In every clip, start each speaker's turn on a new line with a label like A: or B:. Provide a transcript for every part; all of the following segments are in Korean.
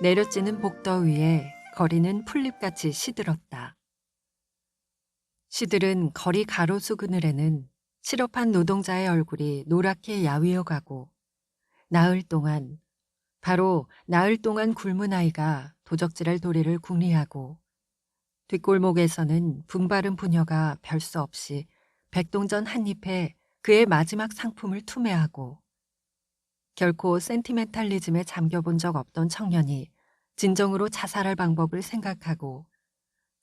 A: 내려찌는 복더위에 거리는 풀잎같이 시들었다. 시들은 거리 가로수 그늘에는 실업한 노동자의 얼굴이 노랗게 야위어가고 나흘 동안 굶은 아이가 도적질할 도리를 궁리하고 뒷골목에서는 분바른 부녀가 별 수 없이 백동전 한 입에 그의 마지막 상품을 투매하고 결코 센티멘탈리즘에 잠겨본 적 없던 청년이 진정으로 자살할 방법을 생각하고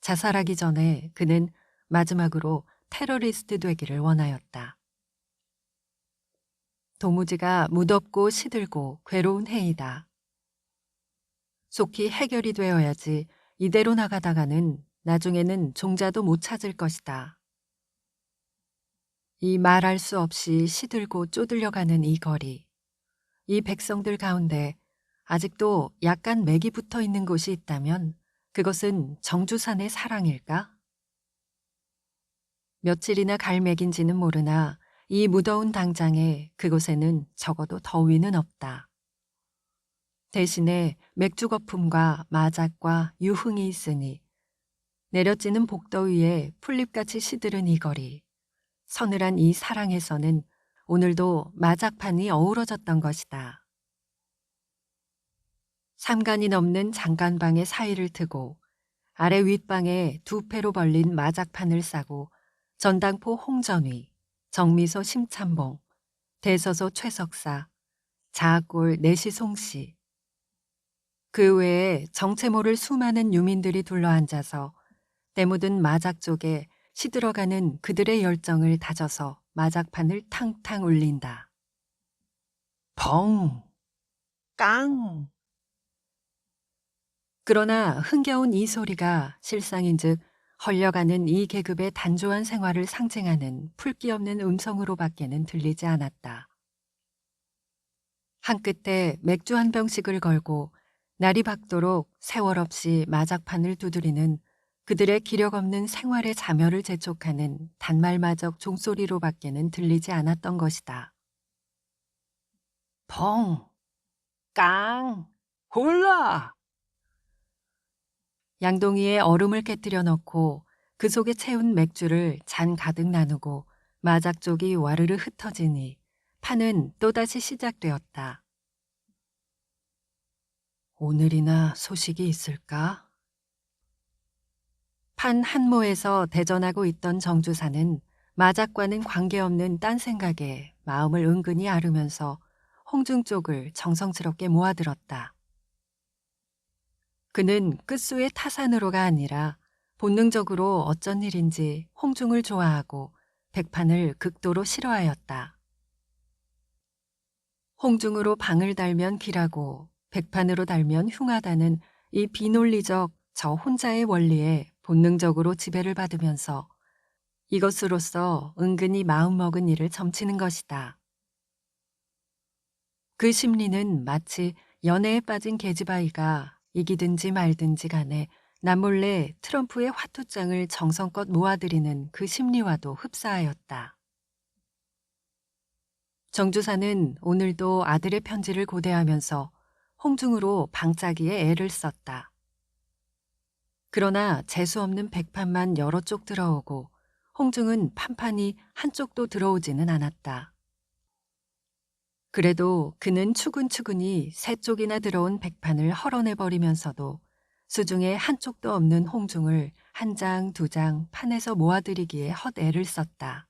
A: 자살하기 전에 그는 마지막으로 테러리스트 되기를 원하였다. 도무지가 무덥고 시들고 괴로운 해이다. 속히 해결이 되어야지 이대로 나가다가는 나중에는 종자도 못 찾을 것이다. 이 말할 수 없이 시들고 쪼들려가는 이 거리, 이 백성들 가운데 아직도 약간 맥이 붙어 있는 곳이 있다면 그것은 정주산의 사랑일까? 며칠이나 갈 맥인지는 모르나 이 무더운 당장에 그곳에는 적어도 더위는 없다. 대신에 맥주 거품과 마작과 유흥이 있으니 내려찌는 복더위에 풀잎같이 시들은 이 거리, 서늘한 이 사랑에서는 오늘도 마작판이 어우러졌던 것이다. 삼간이 넘는 장간방의 사이를 트고 아래 윗방에 두 패로 벌린 마작판을 싸고 전당포 홍전위, 정미소 심참봉, 대서소 최석사, 자골 내시송씨, 그 외에 정체 모를 수많은 유민들이 둘러앉아서 때 묻은 마작 쪽에 시들어가는 그들의 열정을 다져서 마작판을 탕탕 울린다. 벙! 깡! 그러나 흥겨운 이 소리가 실상인즉 헐려가는 이 계급의 단조한 생활을 상징하는 풀기 없는 음성으로밖에는 들리지 않았다. 한 끝에 맥주 한 병씩을 걸고 날이 밝도록 세월 없이 마작판을 두드리는 그들의 기력 없는 생활의 자멸을 재촉하는 단말마적 종소리로밖에는 들리지 않았던 것이다. 벙! 깡! 홀라! 양동이에 얼음을 깨뜨려 넣고 그 속에 채운 맥주를 잔 가득 나누고 마작 쪽이 와르르 흩어지니 판은 또다시 시작되었다. 오늘이나 소식이 있을까? 판 한모에서 대전하고 있던 정주사는 마작과는 관계없는 딴 생각에 마음을 은근히 앓으면서 홍중 쪽을 정성스럽게 모아들었다. 그는 끝수의 타산으로가 아니라 본능적으로 어쩐 일인지 홍중을 좋아하고 백판을 극도로 싫어하였다. 홍중으로 방을 달면 길하고 백판으로 달면 흉하다는 이 비논리적 저 혼자의 원리에 본능적으로 지배를 받으면서 이것으로써 은근히 마음먹은 일을 점치는 것이다. 그 심리는 마치 연애에 빠진 계집아이가 이기든지 말든지 간에 남몰래 트럼프의 화투장을 정성껏 모아들이는 그 심리와도 흡사하였다. 정주사는 오늘도 아들의 편지를 고대하면서 홍중으로 방짜기에 애를 썼다. 그러나 재수없는 백판만 여러 쪽 들어오고 홍중은 판판이 한쪽도 들어오지는 않았다. 그래도 그는 추근추근히 세 쪽이나 들어온 백판을 헐어내버리면서도 수중에 한쪽도 없는 홍중을 한 장, 두 장 판에서 모아들이기에 헛애를 썼다.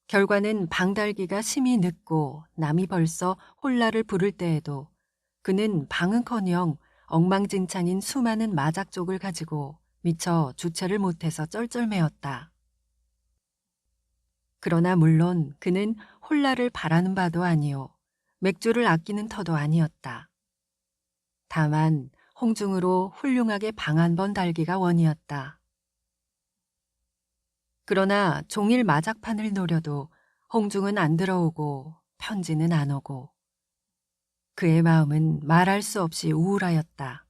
A: 결과는 방달기가 심히 늦고 남이 벌써 홀라를 부를 때에도 그는 방은커녕 엉망진창인 수많은 마작족을 가지고 미처 주체를 못해서 쩔쩔매었다. 그러나 물론 그는 홀라를 바라는 바도 아니오 맥주를 아끼는 터도 아니었다. 다만 홍중으로 훌륭하게 방 한 번 달기가 원이었다. 그러나 종일 마작판을 노려도 홍중은 안 들어오고 편지는 안 오고 그의 마음은 말할 수 없이 우울하였다.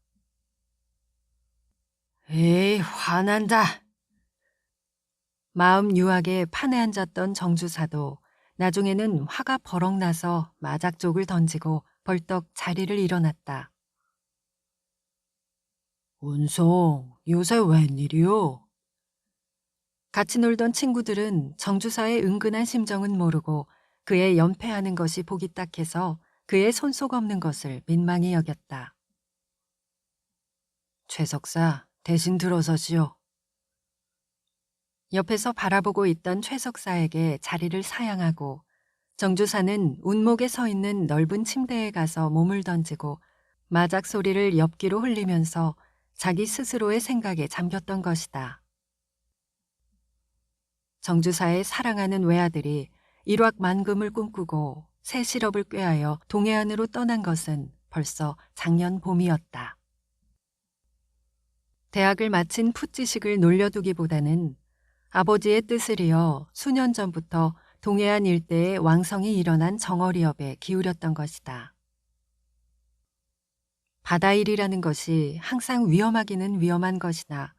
A: 에이, 화난다. 마음 유하게 판에 앉았던 정주사도 나중에는 화가 버럭 나서 마작족을 던지고 벌떡 자리를 일어났다. 운송, 요새 웬일이오? 같이 놀던 친구들은 정주사의 은근한 심정은 모르고 그의 연패하는 것이 보기 딱해서 그의 손속 없는 것을 민망히 여겼다. 최석사, 대신 들어서시오. 옆에서 바라보고 있던 최석사에게 자리를 사양하고 정주사는 운목에 서 있는 넓은 침대에 가서 몸을 던지고 마작 소리를 엽기로 흘리면서 자기 스스로의 생각에 잠겼던 것이다. 정주사의 사랑하는 외아들이 일확만금을 꿈꾸고 새 실업을 꾀하여 동해안으로 떠난 것은 벌써 작년 봄이었다. 대학을 마친 풋지식을 놀려두기보다는 아버지의 뜻을 이어 수년 전부터 동해안 일대에 왕성히 일어난 정어리업에 기울였던 것이다. 바다일이라는 것이 항상 위험하기는 위험한 것이나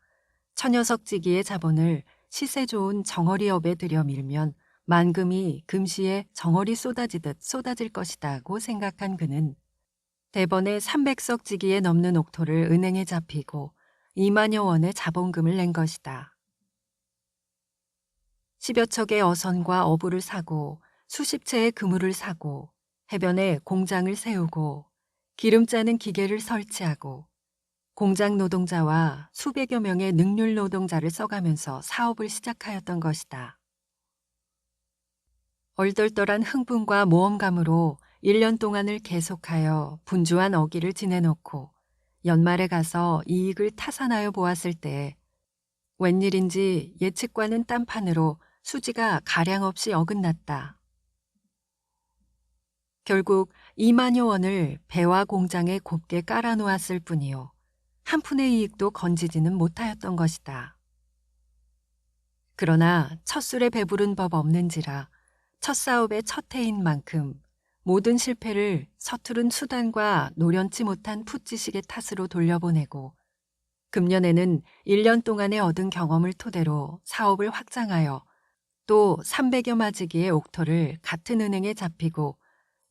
A: 천여석지기의 자본을 시세 좋은 정어리업에 들여밀면 만금이 금시에 정어리 쏟아지듯 쏟아질 것이다고 생각한 그는 대번에 300석지기에 넘는 옥토를 은행에 잡히고 2만여 원의 자본금을 낸 것이다. 10여 척의 어선과 어부를 사고 수십 채의 그물을 사고 해변에 공장을 세우고 기름 짜는 기계를 설치하고 공장 노동자와 수백여 명의 능률 노동자를 써가면서 사업을 시작하였던 것이다. 얼떨떨한 흥분과 모험감으로 1년 동안을 계속하여 분주한 어기를 지내놓고 연말에 가서 이익을 타산하여 보았을 때 웬일인지 예측과는 딴판으로 수지가 가량 없이 어긋났다. 결국 2만여 원을 배와 공장에 곱게 깔아놓았을 뿐이요. 한 푼의 이익도 건지지는 못하였던 것이다. 그러나 첫 술에 배부른 법 없는지라 첫 사업의 첫 해인 만큼 모든 실패를 서투른 수단과 노련치 못한 풋지식의 탓으로 돌려보내고 금년에는 1년 동안에 얻은 경험을 토대로 사업을 확장하여 또 300여 마지기의 옥토를 같은 은행에 잡히고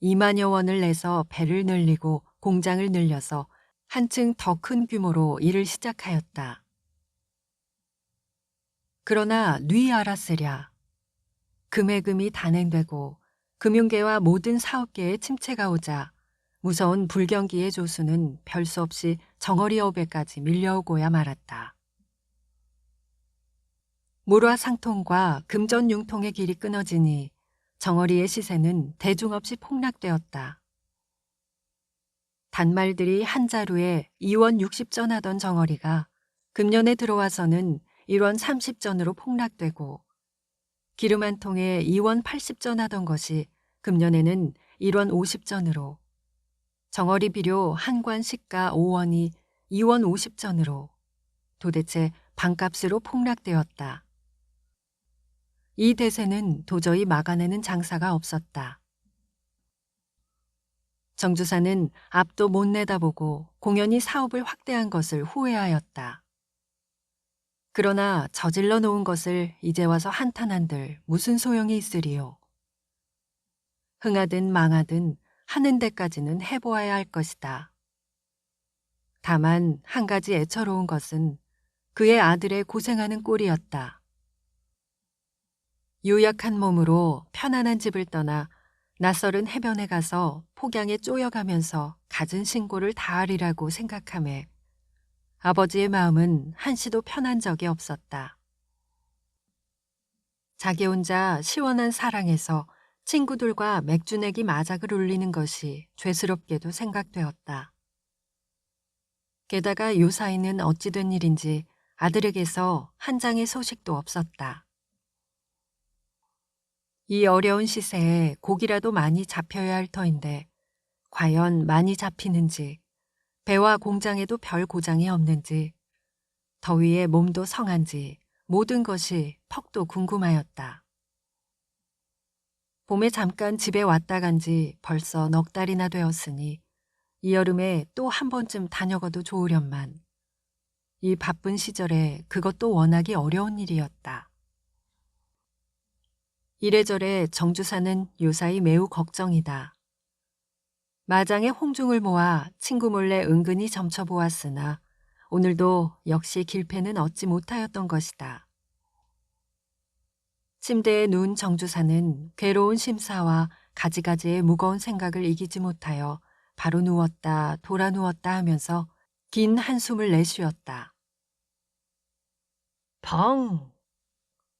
A: 2만여 원을 내서 배를 늘리고 공장을 늘려서 한층 더 큰 규모로 일을 시작하였다. 그러나 뉘 알았으랴. 금해금이 단행되고 금융계와 모든 사업계에 침체가 오자 무서운 불경기의 조수는 별 수 없이 정어리업에까지 밀려오고야 말았다. 물화상통과 금전융통의 길이 끊어지니 정어리의 시세는 대중 없이 폭락되었다. 단말들이 한 자루에 2원 60전 하던 정어리가 금년에 들어와서는 1원 30전으로 폭락되고 기름 한 통에 2원 80전 하던 것이 금년에는 1원 50전으로 정어리 비료 한 관 시가 5원이 2원 50전으로 도대체 반값으로 폭락되었다. 이 대세는 도저히 막아내는 장사가 없었다. 정주사는 앞도 못 내다보고 공연히 사업을 확대한 것을 후회하였다. 그러나 저질러 놓은 것을 이제 와서 한탄한들 무슨 소용이 있으리요. 흥하든 망하든 하는 데까지는 해보아야 할 것이다. 다만 한 가지 애처로운 것은 그의 아들의 고생하는 꼴이었다. 유약한 몸으로 편안한 집을 떠나 낯설은 해변에 가서 폭양에 쪼여가면서 갖은 신고를 다하리라고 생각하매 아버지의 마음은 한시도 편한 적이 없었다. 자기 혼자 시원한 사랑에서 친구들과 맥주 내기 마작을 울리는 것이 죄스럽게도 생각되었다. 게다가 요사이는 어찌 된 일인지 아들에게서 한 장의 소식도 없었다. 이 어려운 시세에 고기라도 많이 잡혀야 할 터인데 과연 많이 잡히는지 배와 공장에도 별 고장이 없는지 더위에 몸도 성한지 모든 것이 퍽도 궁금하였다. 봄에 잠깐 집에 왔다 간 지 벌써 넉 달이나 되었으니 이 여름에 또 한 번쯤 다녀가도 좋으련만 이 바쁜 시절에 그것도 워낙이 어려운 일이었다. 이래저래 정주사는 요사이 매우 걱정이다. 마장에 홍중을 모아 친구 몰래 은근히 점쳐보았으나 오늘도 역시 길패는 얻지 못하였던 것이다. 침대에 누운 정주사는 괴로운 심사와 가지가지의 무거운 생각을 이기지 못하여 바로 누웠다 돌아 누웠다 하면서 긴 한숨을 내쉬었다. 펑!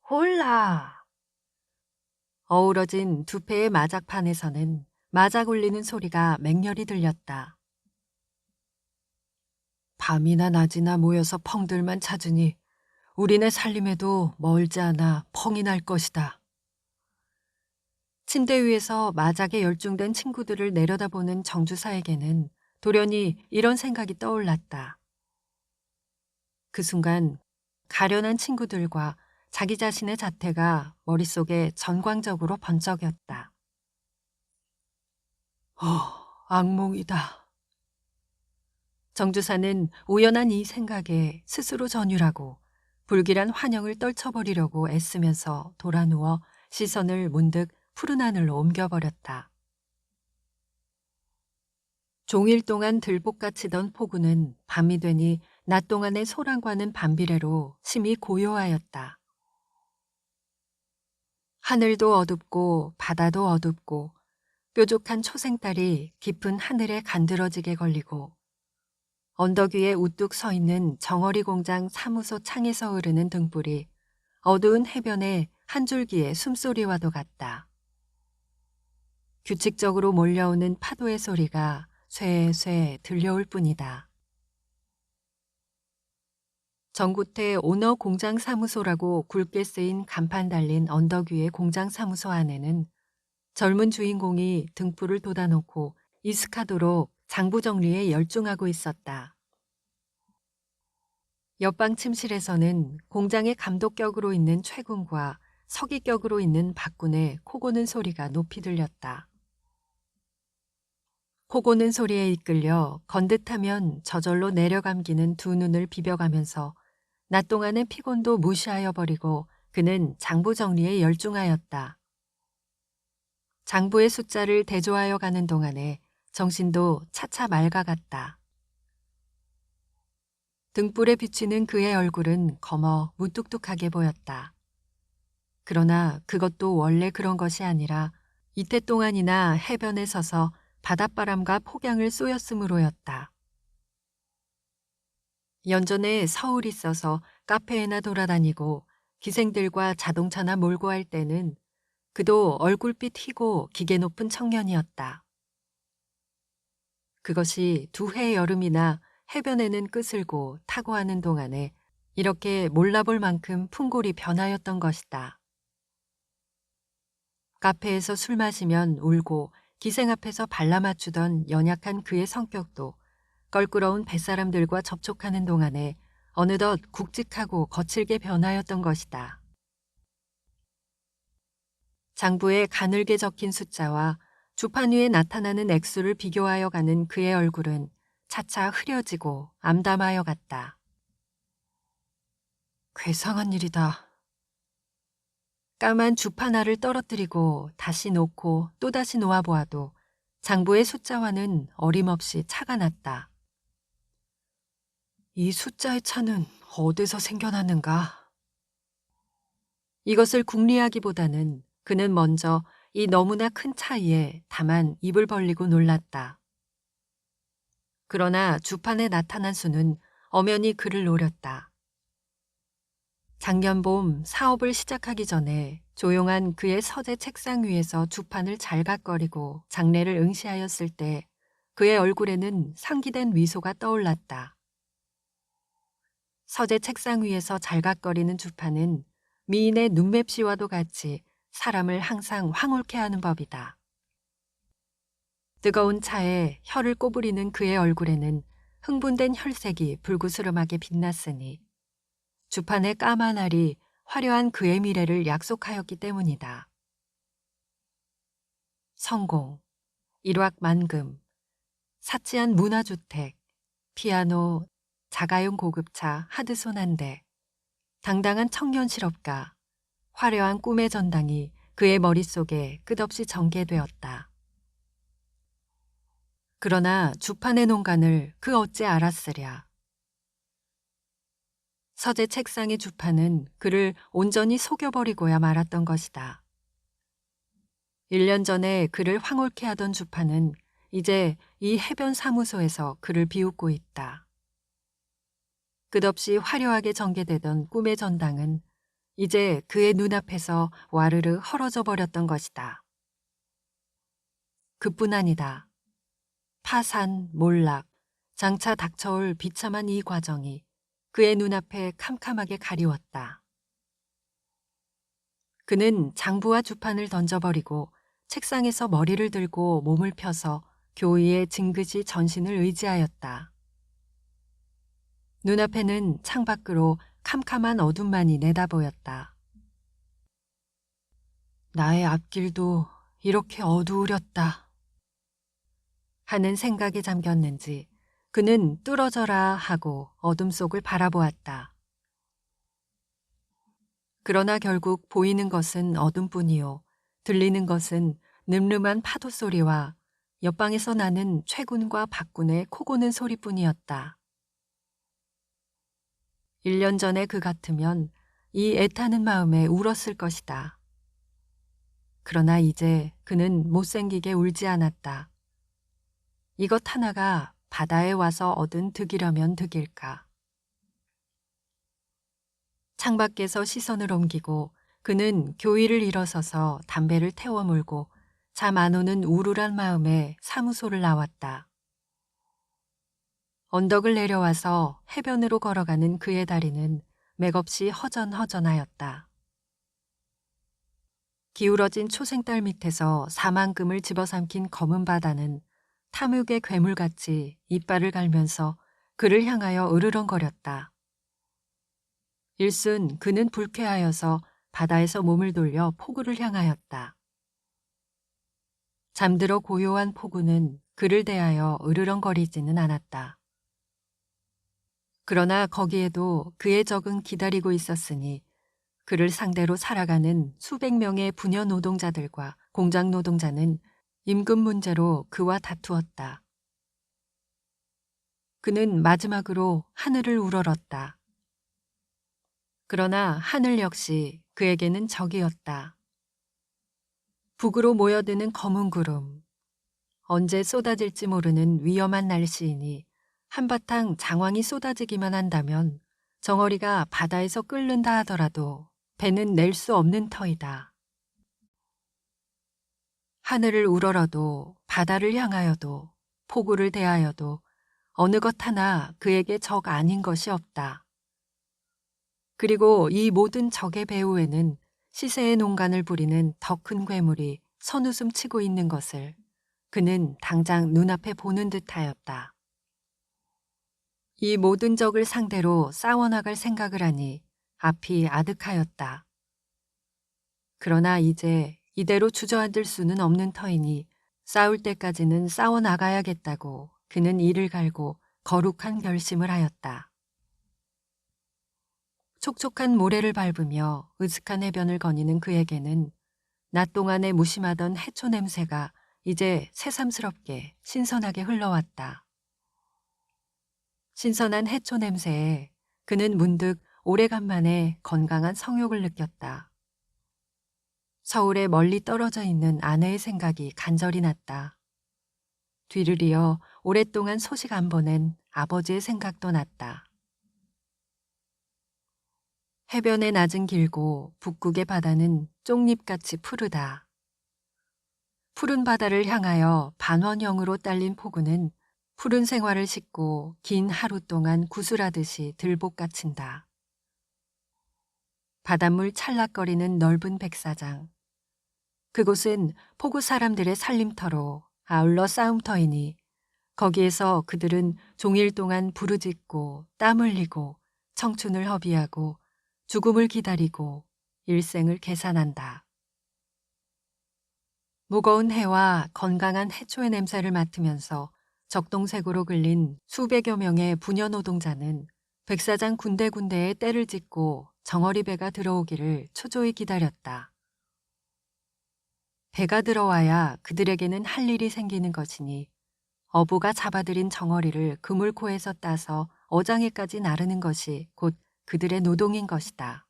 A: 홀라! 어우러진 두 패의 마작판에서는 마작 울리는 소리가 맹렬히 들렸다. 밤이나 낮이나 모여서 펑들만 찾으니 우리네 살림에도 멀지 않아 펑이 날 것이다. 침대 위에서 마작에 열중된 친구들을 내려다보는 정주사에게는 돌연히 이런 생각이 떠올랐다. 그 순간 가련한 친구들과 자기 자신의 자태가 머릿속에 전광적으로 번쩍였다. 악몽이다. 정주사는 우연한 이 생각에 스스로 전율하고 불길한 환영을 떨쳐버리려고 애쓰면서 돌아누워 시선을 문득 푸른 하늘로 옮겨버렸다. 종일 동안 들볶아치던 폭우는 밤이 되니 낮 동안의 소란과는 반비례로 심히 고요하였다. 하늘도 어둡고 바다도 어둡고 뾰족한 초생달이 깊은 하늘에 간드러지게 걸리고 언덕 위에 우뚝 서 있는 정어리 공장 사무소 창에서 흐르는 등불이 어두운 해변의 한 줄기의 숨소리와도 같다. 규칙적으로 몰려오는 파도의 소리가 쇠쇠 들려올 뿐이다. 전구태 오너 공장 사무소라고 굵게 쓰인 간판 달린 언덕 위의 공장 사무소 안에는 젊은 주인공이 등불을 돋아놓고 이슥하도록 장부 정리에 열중하고 있었다. 옆방 침실에서는 공장의 감독격으로 있는 최군과 서기격으로 있는 박군의 코 고는 소리가 높이 들렸다. 코 고는 소리에 이끌려 건듯하면 저절로 내려감기는 두 눈을 비벼가면서 낮 동안의 피곤도 무시하여 버리고 그는 장부 정리에 열중하였다. 장부의 숫자를 대조하여 가는 동안에 정신도 차차 맑아갔다. 등불에 비치는 그의 얼굴은 검어 무뚝뚝하게 보였다. 그러나 그것도 원래 그런 것이 아니라 이태 동안이나 해변에 서서 바닷바람과 폭양을 쏘였으므로였다. 연전에 서울이 있어서 카페에나 돌아다니고 기생들과 자동차나 몰고 할 때는 그도 얼굴빛 희고 기계 높은 청년이었다. 그것이 두 해 여름이나 해변에는 끄슬고 타고 하는 동안에 이렇게 몰라볼 만큼 풍골이 변하였던 것이다. 카페에서 술 마시면 울고 기생 앞에서 발라맞추던 연약한 그의 성격도 껄끄러운 뱃사람들과 접촉하는 동안에 어느덧 굵직하고 거칠게 변하였던 것이다. 장부에 가늘게 적힌 숫자와 주판 위에 나타나는 액수를 비교하여 가는 그의 얼굴은 차차 흐려지고 암담하여 갔다. 괴상한 일이다. 까만 주판 알을 떨어뜨리고 다시 놓고 또다시 놓아보아도 장부의 숫자와는 어림없이 차가 났다. 이 숫자의 차는 어디서 생겨났는가? 이것을 궁리하기보다는 그는 먼저 이 너무나 큰 차이에 다만 입을 벌리고 놀랐다. 그러나 주판에 나타난 수는 엄연히 그를 노렸다. 작년 봄 사업을 시작하기 전에 조용한 그의 서재 책상 위에서 주판을 잘각거리고 장례를 응시하였을 때 그의 얼굴에는 상기된 미소가 떠올랐다. 서재 책상 위에서 잘각거리는 주판은 미인의 눈맵시와도 같이 사람을 항상 황홀케 하는 법이다. 뜨거운 차에 혀를 꼬부리는 그의 얼굴에는 흥분된 혈색이 불구스름하게 빛났으니 주판의 까만 알이 화려한 그의 미래를 약속하였기 때문이다. 성공, 일확만금, 사치한 문화주택, 피아노, 자가용 고급차 하드손 한 대, 당당한 청년 실업가, 화려한 꿈의 전당이 그의 머릿속에 끝없이 전개되었다. 그러나 주판의 농간을 그 어찌 알았으랴. 서재 책상의 주판은 그를 온전히 속여버리고야 말았던 것이다. 1년 전에 그를 황홀케 하던 주판은 이제 이 해변 사무소에서 그를 비웃고 있다. 끝없이 화려하게 전개되던 꿈의 전당은 이제 그의 눈앞에서 와르르 헐어져 버렸던 것이다. 그뿐 아니다. 파산, 몰락, 장차 닥쳐올 비참한 이 과정이 그의 눈앞에 캄캄하게 가리웠다. 그는 장부와 주판을 던져버리고 책상에서 머리를 들고 몸을 펴서 교의에 징긋이 전신을 의지하였다. 눈앞에는 창밖으로 캄캄한 어둠만이 내다보였다. 나의 앞길도 이렇게 어두우렸다 하는 생각에 잠겼는지 그는 뚫어져라 하고 어둠 속을 바라보았다. 그러나 결국 보이는 것은 어둠뿐이요 들리는 것은 늠름한 파도 소리와 옆방에서 나는 최군과 박군의 코 고는 소리뿐이었다. 1년 전에 그 같으면 이 애타는 마음에 울었을 것이다. 그러나 이제 그는 못생기게 울지 않았다. 이것 하나가 바다에 와서 얻은 득이라면 득일까. 창밖에서 시선을 옮기고 그는 교의를 일어서서 담배를 태워 물고 잠 안 오는 우울한 마음에 사무소를 나왔다. 언덕을 내려와서 해변으로 걸어가는 그의 다리는 맥없이 허전허전하였다. 기울어진 초생달 밑에서 사만금을 집어삼킨 검은 바다는 탐욕의 괴물같이 이빨을 갈면서 그를 향하여 으르렁거렸다. 일순 그는 불쾌하여서 바다에서 몸을 돌려 포구를 향하였다. 잠들어 고요한 포구는 그를 대하여 으르렁거리지는 않았다. 그러나 거기에도 그의 적은 기다리고 있었으니 그를 상대로 살아가는 수백 명의 부녀 노동자들과 공장 노동자는 임금 문제로 그와 다투었다. 그는 마지막으로 하늘을 우러렀다. 그러나 하늘 역시 그에게는 적이었다. 북으로 모여드는 검은 구름, 언제 쏟아질지 모르는 위험한 날씨이니 한바탕 장황이 쏟아지기만 한다면 정어리가 바다에서 끓는다 하더라도 배는 낼 수 없는 터이다. 하늘을 우러러도 바다를 향하여도 포구를 대하여도 어느 것 하나 그에게 적 아닌 것이 없다. 그리고 이 모든 적의 배후에는 시세의 농간을 부리는 더 큰 괴물이 선웃음 치고 있는 것을 그는 당장 눈앞에 보는 듯하였다. 이 모든 적을 상대로 싸워나갈 생각을 하니 앞이 아득하였다. 그러나 이제 이대로 주저앉을 수는 없는 터이니 싸울 때까지는 싸워나가야겠다고 그는 이를 갈고 거룩한 결심을 하였다. 촉촉한 모래를 밟으며 으슥한 해변을 거니는 그에게는 낮 동안에 무심하던 해초 냄새가 이제 새삼스럽게 신선하게 흘러왔다. 신선한 해초 냄새에 그는 문득 오래간만에 건강한 성욕을 느꼈다. 서울에 멀리 떨어져 있는 아내의 생각이 간절히 났다. 뒤를 이어 오랫동안 소식 안 보낸 아버지의 생각도 났다. 해변의 낮은 길고 북극의 바다는 쪽잎같이 푸르다. 푸른 바다를 향하여 반원형으로 딸린 포구는 푸른 생활을 싣고 긴 하루 동안 구슬하듯이 들볶아친다. 바닷물 찰락거리는 넓은 백사장. 그곳은 포구 사람들의 살림터로 아울러 싸움터이니 거기에서 그들은 종일 동안 부르짖고 땀 흘리고 청춘을 허비하고 죽음을 기다리고 일생을 계산한다. 무거운 해와 건강한 해초의 냄새를 맡으면서 적동색으로 글린 수백여 명의 부녀 노동자는 백사장 군데군데에 때를 짓고 정어리 배가 들어오기를 초조히 기다렸다. 배가 들어와야 그들에게는 할 일이 생기는 것이니 어부가 잡아들인 정어리를 그물코에서 따서 어장에까지 나르는 것이 곧 그들의 노동인 것이다.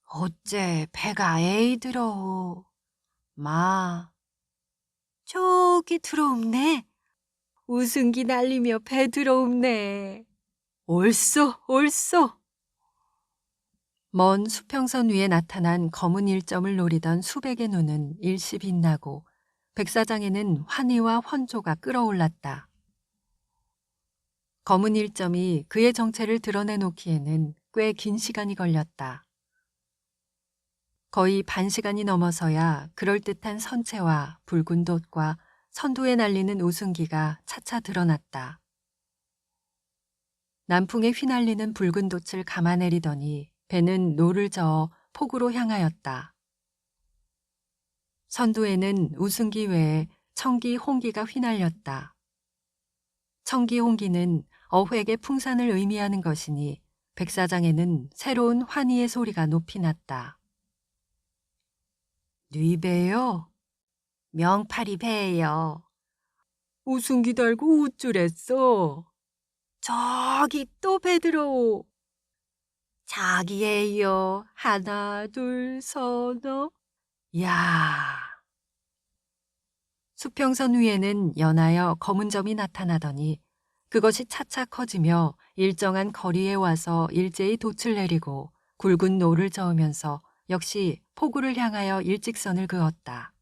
A: 어째 배가 에이 들어오. 마. 저기 들어옵네. 우승기 날리며 배 들어옵네. 옳소, 옳소. 먼 수평선 위에 나타난 검은 일점을 노리던 수백의 눈은 일시 빛나고 백사장에는 환희와 환조가 끌어올랐다. 검은 일점이 그의 정체를 드러내놓기에는 꽤 긴 시간이 걸렸다. 거의 반시간이 넘어서야 그럴듯한 선체와 붉은 돛과 선두에 날리는 우승기가 차차 드러났다. 남풍에 휘날리는 붉은 돛을 감아내리더니 배는 노를 저어 폭우로 향하였다. 선두에는 우승기 외에 청기, 홍기가 휘날렸다. 청기, 홍기는 어획의 풍산을 의미하는 것이니 백사장에는 새로운 환희의 소리가 높이 났다. 뉘 배요? 명파리 배예요. 우승기 달고 우쭐했어. 저기 또 배 들어오. 자기예요. 하나, 둘, 서너. 야. 수평선 위에는 연하여 검은 점이 나타나더니 그것이 차차 커지며 일정한 거리에 와서 일제히 돛을 내리고 굵은 노를 저으면서 역시 포구를 향하여 일직선을 그었다.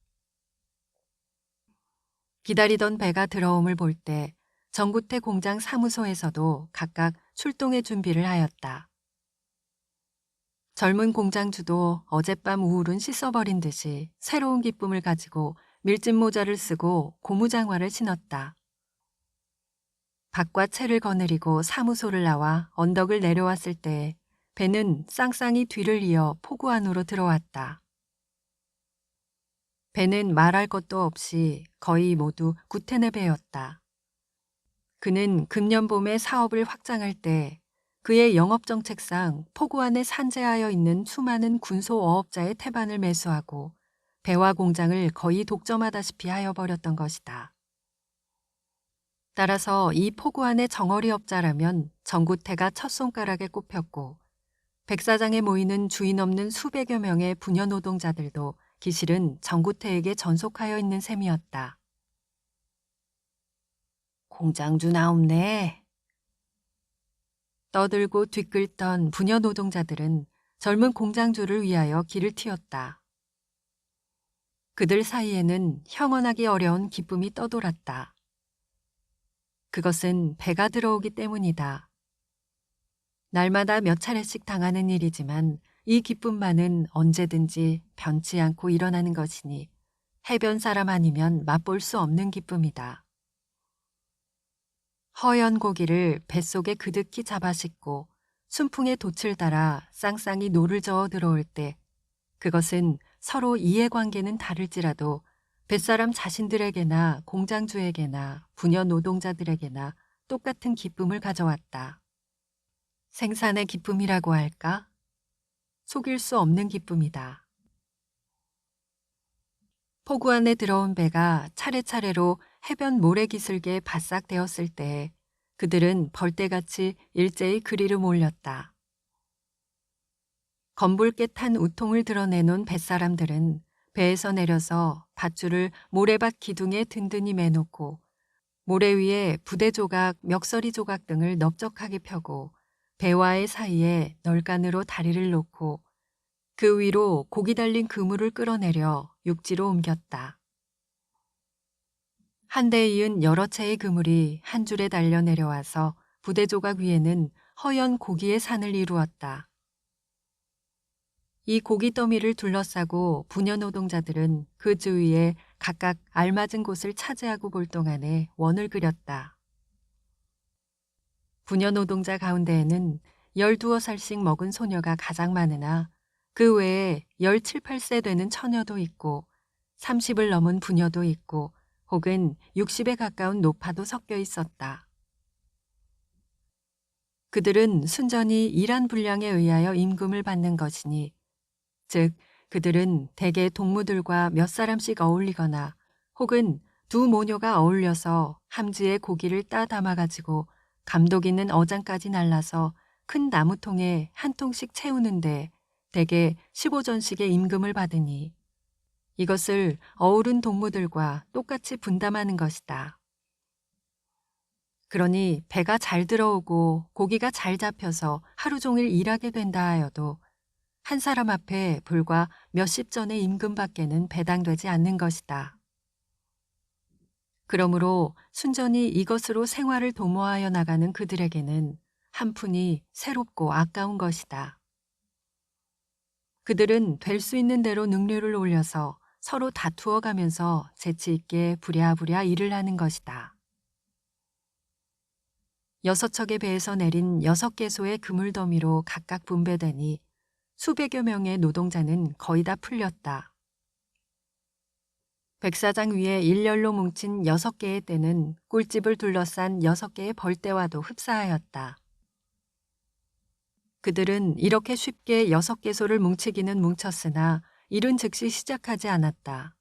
A: 기다리던 배가 들어옴을 볼 때 정구태 공장 사무소에서도 각각 출동의 준비를 하였다. 젊은 공장주도 어젯밤 우울은 씻어버린 듯이 새로운 기쁨을 가지고 밀짚 모자를 쓰고 고무장화를 신었다. 밖과 채를 거느리고 사무소를 나와 언덕을 내려왔을 때 배는 쌍쌍이 뒤를 이어 포구 안으로 들어왔다. 배는 말할 것도 없이 거의 모두 구텐의 배였다. 그는 금년 봄에 사업을 확장할 때 그의 영업정책상 포구 안에 산재하여 있는 수많은 군소어업자의 태반을 매수하고 배와 공장을 거의 독점하다시피 하여 버렸던 것이다. 따라서 이 포구 안의 정어리 업자라면 정구태가 첫 손가락에 꼽혔고 백사장에 모이는 주인 없는 수백여 명의 부녀 노동자들도 기실은 정구태에게 전속하여 있는 셈이었다. 공장주 나옵네. 떠들고 뒤끌던 부녀 노동자들은 젊은 공장주를 위하여 길을 틔웠다. 그들 사이에는 형언하기 어려운 기쁨이 떠돌았다. 그것은 배가 들어오기 때문이다. 날마다 몇 차례씩 당하는 일이지만 이 기쁨만은 언제든지 변치 않고 일어나는 것이니 해변 사람 아니면 맛볼 수 없는 기쁨이다. 허연 고기를 뱃속에 그득히 잡아 싣고 순풍의 돛을 따라 쌍쌍이 노를 저어 들어올 때 그것은 서로 이해관계는 다를지라도 뱃사람 자신들에게나 공장주에게나 부녀 노동자들에게나 똑같은 기쁨을 가져왔다. 생산의 기쁨이라고 할까? 속일 수 없는 기쁨이다. 포구 안에 들어온 배가 차례차례로 해변 모래기슭에 바싹 되었을 때 그들은 벌떼같이 일제히 그리로 몰렸다. 검붉게 탄 우통을 드러내놓은 뱃사람들은 배에서 내려서 밧줄을 모래밭 기둥에 든든히 매놓고 모래 위에 부대 조각, 멱서리 조각 등을 넓적하게 펴고 배와의 사이에 널간으로 다리를 놓고 그 위로 고기 달린 그물을 끌어내려 육지로 옮겼다. 한 대에 이은 여러 채의 그물이 한 줄에 달려 내려와서 부대 조각 위에는 허연 고기의 산을 이루었다. 이 고기 더미를 둘러싸고 부녀 노동자들은 그 주위에 각각 알맞은 곳을 차지하고 볼 동안에 원을 그렸다. 부녀 노동자 가운데에는 12살씩 먹은 소녀가 가장 많으나 그 외에 17, 8세 되는 처녀도 있고 30을 넘은 부녀도 있고 혹은 60에 가까운 노파도 섞여 있었다. 그들은 순전히 일한 분량에 의하여 임금을 받는 것이니, 즉 그들은 대개 동무들과 몇 사람씩 어울리거나 혹은 두 모녀가 어울려서 함지에 고기를 따 담아가지고 감독 있는 어장까지 날라서 큰 나무통에 한 통씩 채우는데 대개 15전씩의 임금을 받으니 이것을 어우른 동무들과 똑같이 분담하는 것이다. 그러니 배가 잘 들어오고 고기가 잘 잡혀서 하루 종일 일하게 된다 하여도 한 사람 앞에 불과 몇십 전의 임금밖에는 배당되지 않는 것이다. 그러므로 순전히 이것으로 생활을 도모하여 나가는 그들에게는 한 푼이 새롭고 아까운 것이다. 그들은 될 수 있는 대로 능률을 올려서 서로 다투어 가면서 재치 있게 부랴부랴 일을 하는 것이다. 6척의 배에서 내린 6개소의 그물더미로 각각 분배되니 수백여 명의 노동자는 거의 다 풀렸다. 백사장 위에 일렬로 뭉친 6개의 떼는 꿀집을 둘러싼 6개의 벌떼와도 흡사하였다. 그들은 이렇게 쉽게 6개소를 뭉치기는 뭉쳤으나 일은 즉시 시작하지 않았다.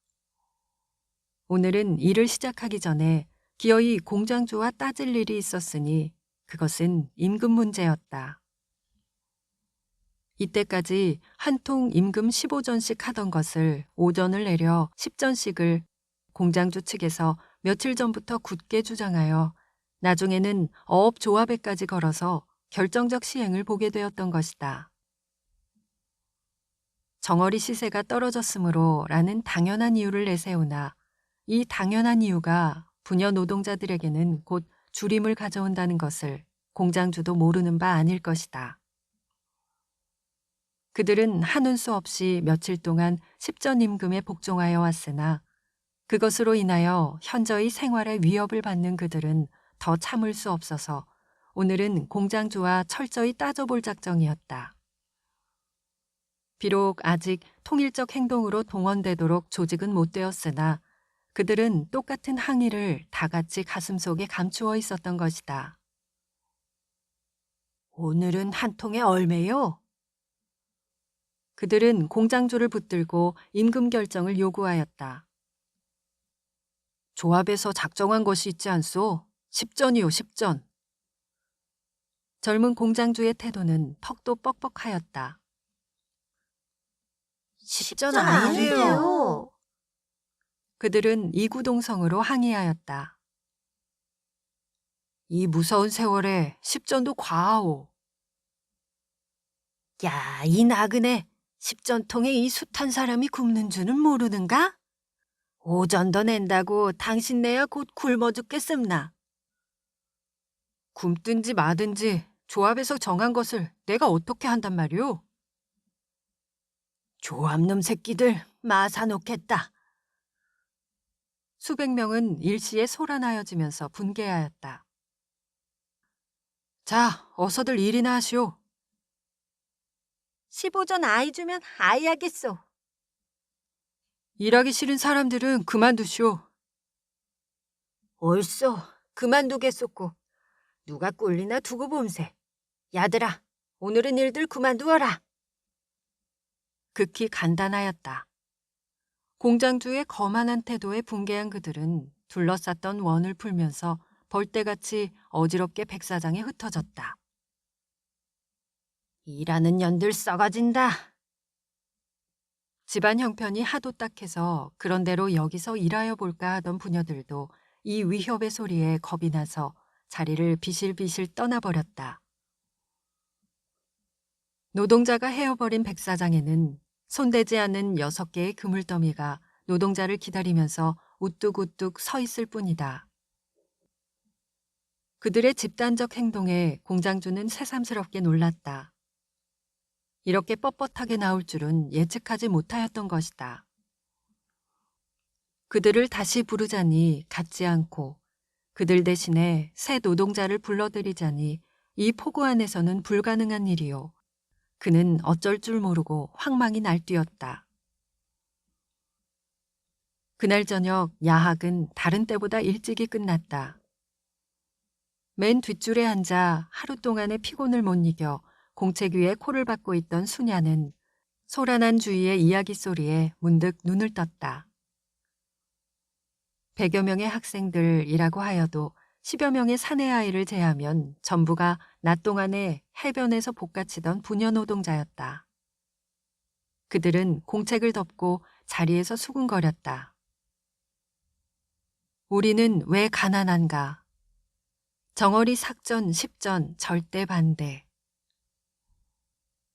A: 오늘은 일을 시작하기 전에 기어이 공장주와 따질 일이 있었으니 그것은 임금 문제였다. 이때까지 한 통 임금 15전씩 하던 것을 5전을 내려 10전씩을 공장주 측에서 며칠 전부터 굳게 주장하여 나중에는 어업조합에까지 걸어서 결정적 시행을 보게 되었던 것이다. 정어리 시세가 떨어졌으므로 라는 당연한 이유를 내세우나 이 당연한 이유가 부녀 노동자들에게는 곧 줄임을 가져온다는 것을 공장주도 모르는 바 아닐 것이다. 그들은 한운 수 없이 며칠 동안 10전 임금에 복종하여 왔으나 그것으로 인하여 현저히 생활에 위협을 받는 그들은 더 참을 수 없어서 오늘은 공장주와 철저히 따져볼 작정이었다. 비록 아직 통일적 행동으로 동원되도록 조직은 못 되었으나 그들은 똑같은 항의를 다 같이 가슴속에 감추어 있었던 것이다. 오늘은 한 통에 얼매요? 그들은 공장주를 붙들고 임금 결정을 요구하였다. 조합에서 작정한 것이 있지 않소? 10전이요, 10전. 젊은 공장주의 태도는 턱도 뻑뻑하였다. 10전 아니에요. 그들은 이구동성으로 항의하였다. 이 무서운 세월에 10전도 과하오. 야, 이 나그네 10전통에 이 숱한 사람이 굶는 줄은 모르는가? 5전 더 낸다고 당신 내야 곧 굶어 죽겠습나. 굶든지 마든지 조합에서 정한 것을 내가 어떻게 한단 말이오? 조합놈 새끼들 마사놓겠다. 수백 명은 일시에 소란하여지면서 분개하였다. 자, 어서들 일이나 하시오. 15전 아이 주면 아이 하겠소. 일하기 싫은 사람들은 그만두시오. 옳소, 그만두겠소고. 누가 꼴리나 두고 봄새. 야들아, 오늘은 일들 그만두어라. 극히 간단하였다. 공장주의 거만한 태도에 분개한 그들은 둘러쌌던 원을 풀면서 벌떼같이 어지럽게 백사장에 흩어졌다. 일하는 년들 썩어진다. 집안 형편이 하도 딱해서 그런대로 여기서 일하여 볼까 하던 부녀들도 이 위협의 소리에 겁이 나서 자리를 비실비실 떠나버렸다. 노동자가 헤어버린 백사장에는 손대지 않은 6개의 그물더미가 노동자를 기다리면서 우뚝우뚝 서 있을 뿐이다. 그들의 집단적 행동에 공장주는 새삼스럽게 놀랐다. 이렇게 뻣뻣하게 나올 줄은 예측하지 못하였던 것이다. 그들을 다시 부르자니 같지 않고 그들 대신에 새 노동자를 불러들이자니 이 폭우 안에서는 불가능한 일이요. 그는 어쩔 줄 모르고 황망히 날뛰었다. 그날 저녁 야학은 다른 때보다 일찍이 끝났다. 맨 뒷줄에 앉아 하루 동안의 피곤을 못 이겨 공책 위에 코를 박고 있던 수냐는 소란한 주위의 이야기 소리에 문득 눈을 떴다. 100여 명의 학생들이라고 하여도 10여 명의 사내 아이를 제하면 전부가 낮 동안에 해변에서 볶아치던 부녀 노동자였다. 그들은 공책을 덮고 자리에서 수군거렸다. 우리는 왜 가난한가? 정어리 삭전 10전 절대 반대.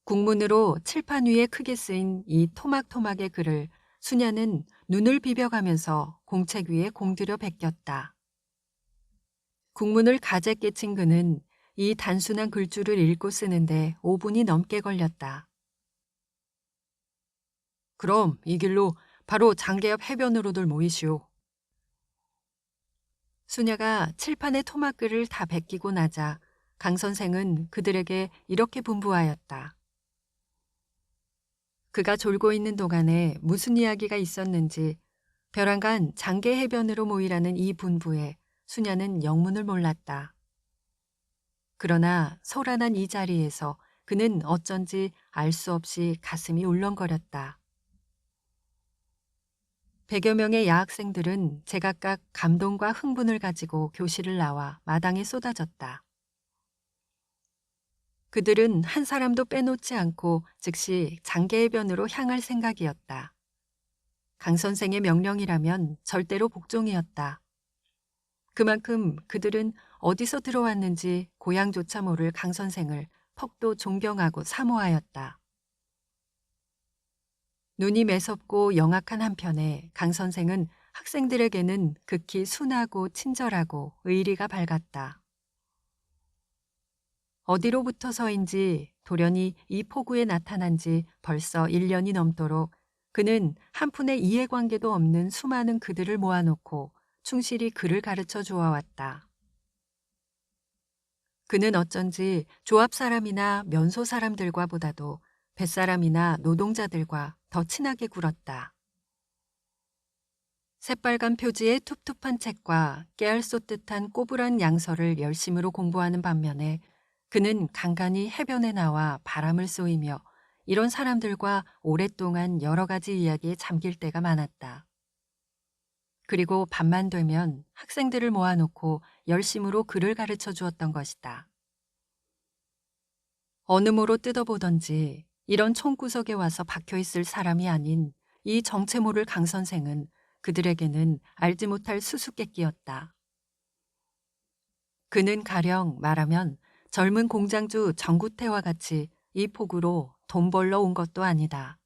A: 국문으로 칠판 위에 크게 쓰인 이 토막토막의 글을 수냐는 눈을 비벼가면서 공책 위에 공들여 베꼈다. 국문을 가재 깨친 그는 이 단순한 글줄을 읽고 쓰는데 5분이 넘게 걸렸다. 그럼 이 길로 바로 장계 옆 해변으로들 모이시오. 수냐가 칠판의 토막글을 다 베끼고 나자 강 선생은 그들에게 이렇게 분부하였다. 그가 졸고 있는 동안에 무슨 이야기가 있었는지 벼랑간 장계 해변으로 모이라는 이 분부에 수냐는 영문을 몰랐다. 그러나 소란한 이 자리에서 그는 어쩐지 알 수 없이 가슴이 울렁거렸다. 100여 명의 야학생들은 제각각 감동과 흥분을 가지고 교실을 나와 마당에 쏟아졌다. 그들은 한 사람도 빼놓지 않고 즉시 장계해변으로 향할 생각이었다. 강 선생의 명령이라면 절대로 복종이었다. 그만큼 그들은 어디서 들어왔는지 고향조차 모를 강 선생을 퍽도 존경하고 사모하였다. 눈이 매섭고 영악한 한편에 강 선생은 학생들에게는 극히 순하고 친절하고 의리가 밝았다. 어디로부터서인지 돌연히 이 포구에 나타난 지 벌써 1년이 넘도록 그는 한 푼의 이해관계도 없는 수많은 그들을 모아놓고 충실히 글을 가르쳐 주어왔다. 그는 어쩐지 조합 사람이나 면소 사람들과 보다도 뱃사람이나 노동자들과 더 친하게 굴었다. 새빨간 표지의 툭툭한 책과 깨알 쏟듯한 꼬부란 양서를 열심으로 공부하는 반면에 그는 간간히 해변에 나와 바람을 쏘이며 이런 사람들과 오랫동안 여러 가지 이야기에 잠길 때가 많았다. 그리고 밤만 되면 학생들을 모아놓고 열심으로 글을 가르쳐 주었던 것이다. 어느 모로 뜯어보던지 이런 총구석에 와서 박혀있을 사람이 아닌 이 정체 모를 강 선생은 그들에게는 알지 못할 수수께끼였다. 그는 가령 말하면 젊은 공장주 정구태와 같이 이 폭우로 돈 벌러 온 것도 아니다.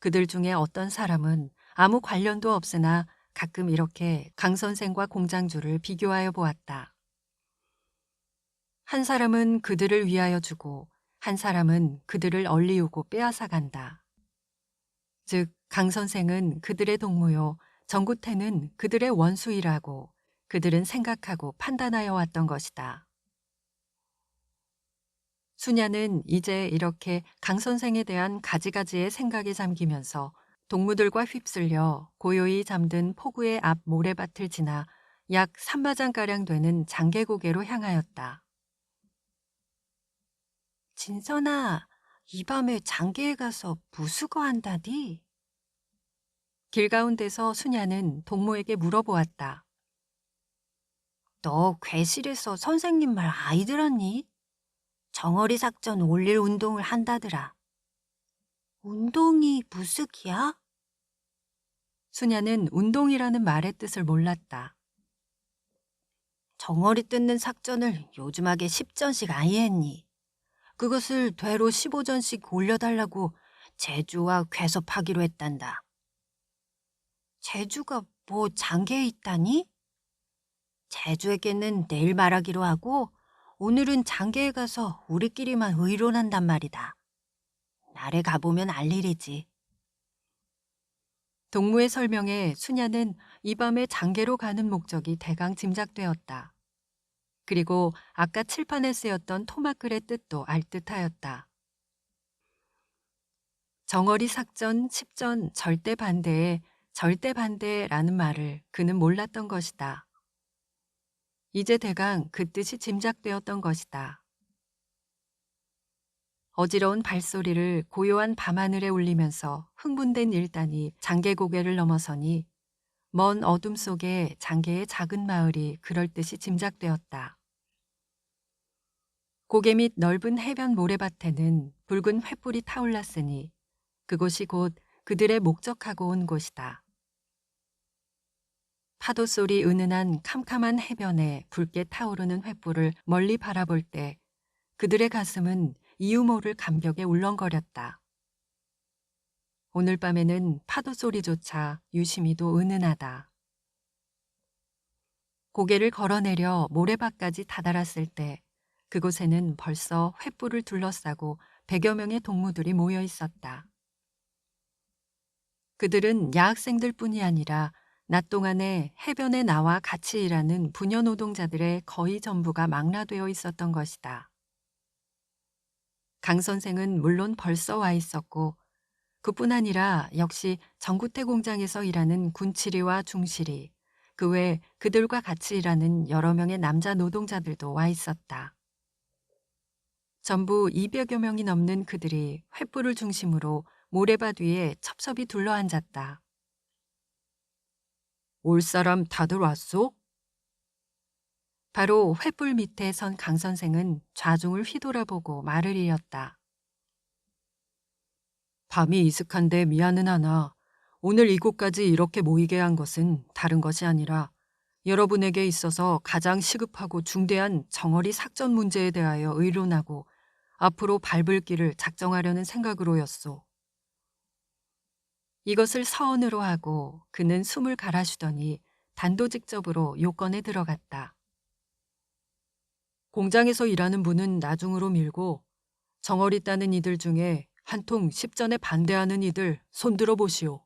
A: 그들 중에 어떤 사람은 아무 관련도 없으나 가끔 이렇게 강 선생과 공장주를 비교하여 보았다. 한 사람은 그들을 위하여 주고 한 사람은 그들을 얼리우고 빼앗아 간다. 즉, 강 선생은 그들의 동무요, 정구태는 그들의 원수이라고 그들은 생각하고 판단하여 왔던 것이다. 수냐는 이제 이렇게 강 선생에 대한 가지가지의 생각에 잠기면서 동무들과 휩쓸려 고요히 잠든 포구의 앞 모래밭을 지나 약 3마장가량 되는 장계고개로 향하였다. 진선아, 이 밤에 장계에 가서 무수거 한다디? 길 가운데서 수냐는 동무에게 물어보았다. 너 괴실에서 선생님 말 아이 들었니? 정어리 삭전 올릴 운동을 한다더라. 운동이 무슨 기야? 수냐는 운동이라는 말의 뜻을 몰랐다. 정어리 뜯는 삭전을 요즘하게 10전씩 아예 했니? 그것을 되로 15전씩 올려달라고 제주와 괴섭하기로 했단다. 제주가 뭐 장계에 있다니? 제주에게는 내일 말하기로 하고 오늘은 장계에 가서 우리끼리만 의논한단 말이다. 날에 가보면 알 일이지. 동무의 설명에 수냐는 이 밤에 장계로 가는 목적이 대강 짐작되었다. 그리고 아까 칠판에 쓰였던 토막글의 뜻도 알 듯하였다. 정어리 삭전 10전 절대 반대에 절대 반대라는 말을 그는 몰랐던 것이다. 이제 대강 그 뜻이 짐작되었던 것이다. 어지러운 발소리를 고요한 밤하늘에 울리면서 흥분된 일단이 장계 고개를 넘어서니 먼 어둠 속에 장계의 작은 마을이 그럴듯이 짐작되었다. 고개 밑 넓은 해변 모래밭에는 붉은 횃불이 타올랐으니 그곳이 곧 그들의 목적하고 온 곳이다. 파도 소리 은은한 캄캄한 해변에 붉게 타오르는 횃불을 멀리 바라볼 때 그들의 가슴은 이유 모를 감격에 울렁거렸다. 오늘 밤에는 파도 소리조차 유심히도 은은하다. 고개를 걸어내려 모래밭까지 다다랐을 때 그곳에는 벌써 횃불을 둘러싸고 100여 명의 동무들이 모여 있었다. 그들은 야학생들 뿐이 아니라 낮 동안에 해변에 나와 같이 일하는 부녀 노동자들의 거의 전부가 망라되어 있었던 것이다. 강 선생은 물론 벌써 와 있었고 그뿐 아니라 역시 정구태 공장에서 일하는 군칠이와 중실이, 그 외 그들과 같이 일하는 여러 명의 남자 노동자들도 와 있었다. 전부 200여 명이 넘는 그들이 횃불을 중심으로 모래밭 위에 첩첩이 둘러앉았다. 올 사람 다들 왔소? 바로 횃불 밑에 선 강 선생은 좌중을 휘돌아보고 말을 이었다. 밤이 이슥한데 미안은 하나 오늘 이곳까지 이렇게 모이게 한 것은 다른 것이 아니라 여러분에게 있어서 가장 시급하고 중대한 정어리 삭전 문제에 대하여 의논하고 앞으로 밟을 길을 작정하려는 생각으로였소. 이것을 서언으로 하고 그는 숨을 갈아쉬더니 단도직접으로 요건에 들어갔다. 공장에서 일하는 분은 나중으로 밀고 정어리 따는 이들 중에 한 통 십전에 반대하는 이들 손들어 보시오.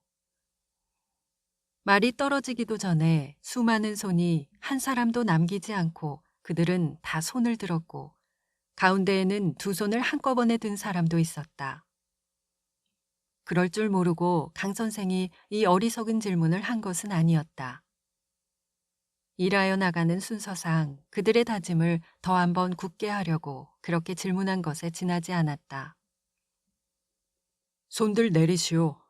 A: 말이 떨어지기도 전에 수많은 손이 한 사람도 남기지 않고 그들은 다 손을 들었고 가운데에는 두 손을 한꺼번에 든 사람도 있었다. 그럴 줄 모르고 강 선생이 이 어리석은 질문을 한 것은 아니었다. 일하여 나가는 순서상 그들의 다짐을 더 한 번 굳게 하려고 그렇게 질문한 것에 지나지 않았다. 손들 내리시오.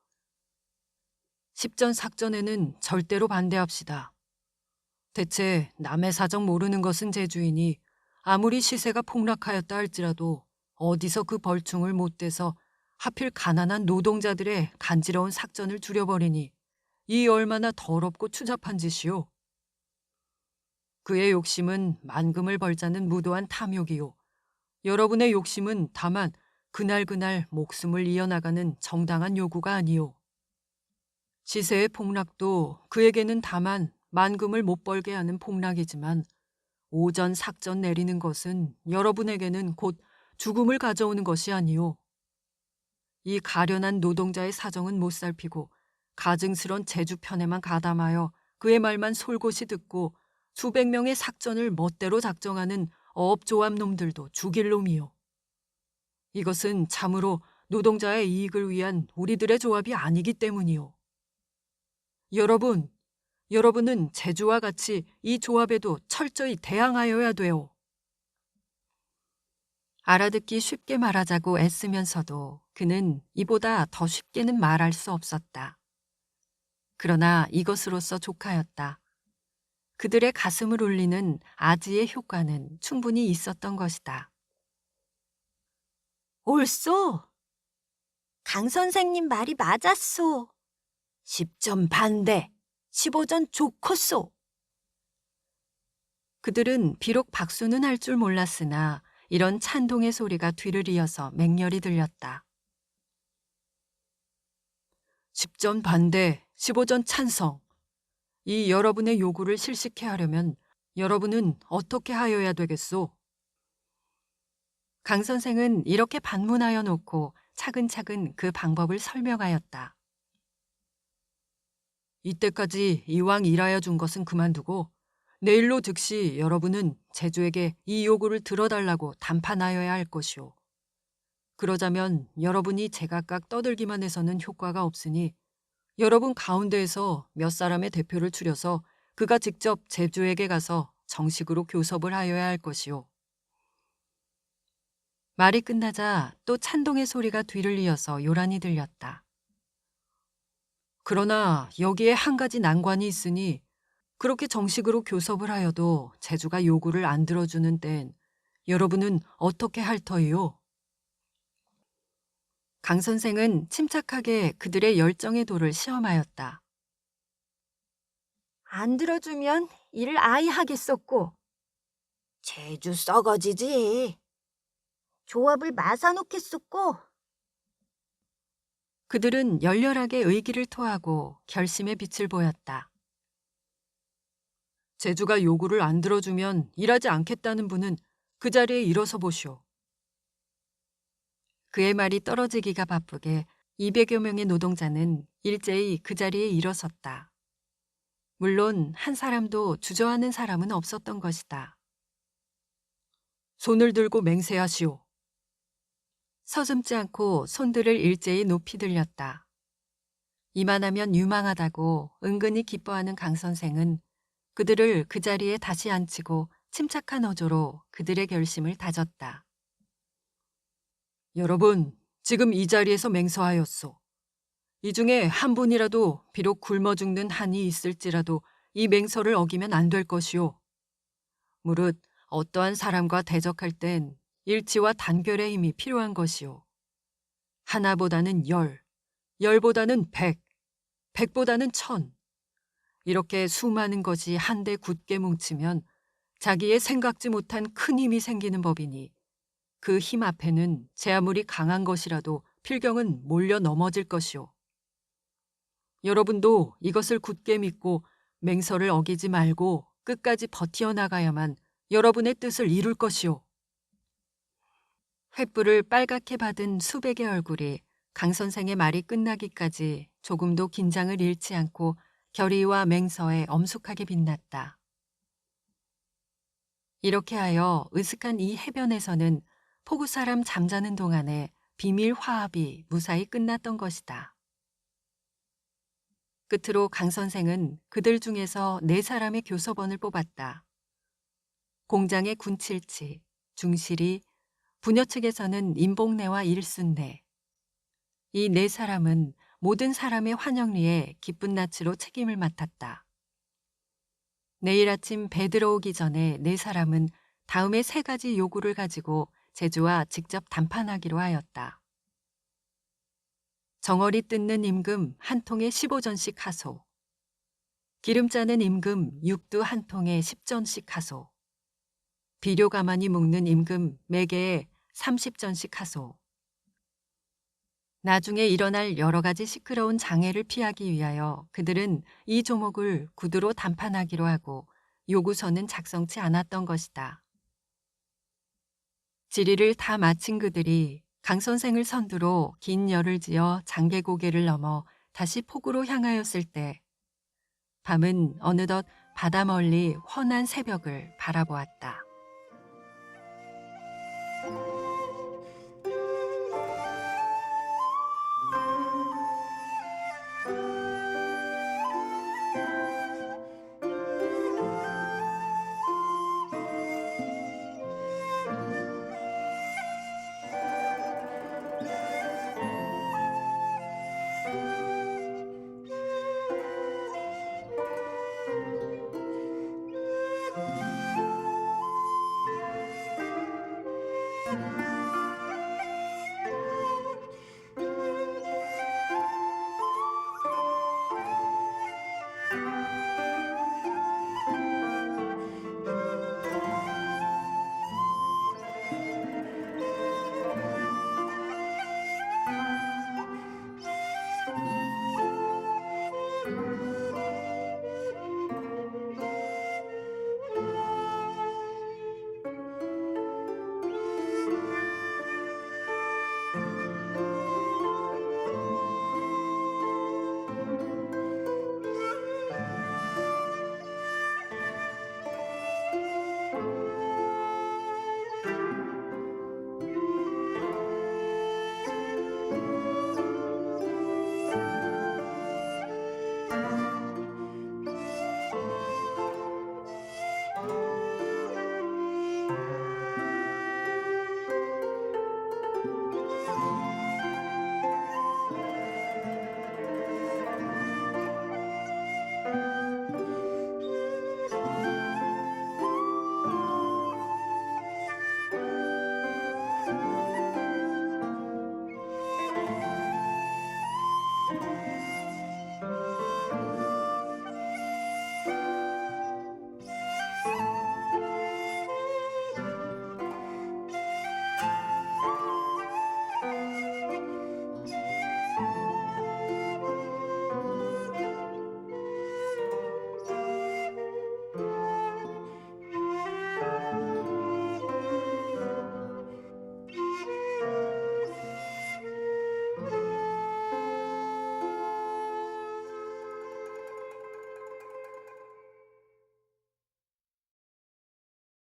A: 십전 삭전에는 절대로 반대합시다. 대체 남의 사정 모르는 것은 제주이니 아무리 시세가 폭락하였다 할지라도 어디서 그 벌충을 못 대서 하필 가난한 노동자들의 간지러운 삭전을 줄여버리니 이 얼마나 더럽고 추잡한 짓이오. 그의 욕심은 만금을 벌자는 무도한 탐욕이요. 여러분의 욕심은 다만 그날그날 목숨을 이어나가는 정당한 요구가 아니오. 시세의 폭락도 그에게는 다만 만금을 못 벌게 하는 폭락이지만 오전 삭전 내리는 것은 여러분에게는 곧 죽음을 가져오는 것이 아니오. 이 가련한 노동자의 사정은 못 살피고 가증스런 제주편에만 가담하여 그의 말만 솔곳이 듣고 수백 명의 삭전을 멋대로 작정하는 어업조합 놈들도 죽일 놈이요. 이것은 참으로 노동자의 이익을 위한 우리들의 조합이 아니기 때문이요. 여러분은 제주와 같이 이 조합에도 철저히 대항하여야 돼요. 알아듣기 쉽게 말하자고 애쓰면서도 그는 이보다 더 쉽게는 말할 수 없었다. 그러나 이것으로서 족하였다. 그들의 가슴을 울리는 아지의 효과는 충분히 있었던 것이다.
B: 옳소. 강 선생님 말이 맞았소. 10전 반대, 15전 좋겠소.
A: 그들은 비록 박수는 할 줄 몰랐으나 이런 찬동의 소리가 뒤를 이어서 맹렬히 들렸다. 10전 반대, 15전 찬성. 이 여러분의 요구를 실시케 하려면 여러분은 어떻게 하여야 되겠소? 강 선생은 이렇게 반문하여 놓고 차근차근 그 방법을 설명하였다. 이때까지 이왕 일하여 준 것은 그만두고 내일로 즉시 여러분은 제주에게 이 요구를 들어달라고 담판하여야 할 것이오. 그러자면 여러분이 제각각 떠들기만 해서는 효과가 없으니 여러분 가운데에서 몇 사람의 대표를 추려서 그가 직접 제주에게 가서 정식으로 교섭을 하여야 할 것이요. 말이 끝나자 또 찬동의 소리가 뒤를 이어서 요란히 들렸다. 그러나 여기에 한 가지 난관이 있으니 그렇게 정식으로 교섭을 하여도 제주가 요구를 안 들어주는 땐 여러분은 어떻게 할 터이요? 강 선생은 침착하게 그들의 열정의 도를 시험하였다.
B: 안 들어주면 일을 아예 하겠었고. 제주 썩어지지. 조합을 마사놓겠었고.
A: 그들은 열렬하게 의기를 토하고 결심의 빛을 보였다. 제주가 요구를 안 들어주면 일하지 않겠다는 분은 그 자리에 일어서 보시오. 그의 말이 떨어지기가 바쁘게 200여 명의 노동자는 일제히 그 자리에 일어섰다. 물론 한 사람도 주저하는 사람은 없었던 것이다. 손을 들고 맹세하시오. 서슴지 않고 손들을 일제히 높이 들렸다. 이만하면 유망하다고 은근히 기뻐하는 강 선생은 그들을 그 자리에 다시 앉히고 침착한 어조로 그들의 결심을 다졌다. 여러분, 지금 이 자리에서 맹서하였소. 이 중에 한 분이라도 비록 굶어 죽는 한이 있을지라도 이 맹서를 어기면 안 될 것이오. 무릇 어떠한 사람과 대적할 땐 일치와 단결의 힘이 필요한 것이오. 하나보다는 열, 열보다는 백, 백보다는 천. 이렇게 수많은 것이 한데 굳게 뭉치면 자기의 생각지 못한 큰 힘이 생기는 법이니 그 힘 앞에는 제 아무리 강한 것이라도 필경은 몰려 넘어질 것이오. 여러분도 이것을 굳게 믿고 맹서를 어기지 말고 끝까지 버티어 나가야만 여러분의 뜻을 이룰 것이오. 횃불을 빨갛게 받은 수백의 얼굴이 강 선생의 말이 끝나기까지 조금도 긴장을 잃지 않고 결의와 맹서에 엄숙하게 빛났다. 이렇게 하여 으슥한 이 해변에서는 포구 사람 잠자는 동안에 비밀 화합이 무사히 끝났던 것이다. 끝으로 강 선생은 그들 중에서 4사람의 교섭원을 뽑았다. 공장의 군칠치, 중실이, 부녀 측에서는 임복래와 일순례. 이 4사람은 모든 사람의 환영리에 기쁜 낯으로 책임을 맡았다. 내일 아침 배 들어오기 전에 4사람은 다음에 3가지 요구를 가지고 제주와 직접 담판하기로 하였다. 정어리 뜯는 임금 한 통에 15전씩 하소. 기름 짜는 임금 육두 한 통에 10전씩 하소. 비료 가마니 묶는 임금 매개에 30전씩 하소. 나중에 일어날 여러 가지 시끄러운 장애를 피하기 위하여 그들은 이 조목을 구두로 담판하기로 하고 요구서는 작성치 않았던 것이다. 질의를 다 마친 그들이 강 선생을 선두로 긴 열을 지어 장계고개를 넘어 다시 포구로 향하였을 때 밤은 어느덧 바다 멀리 훤한 새벽을 바라보았다.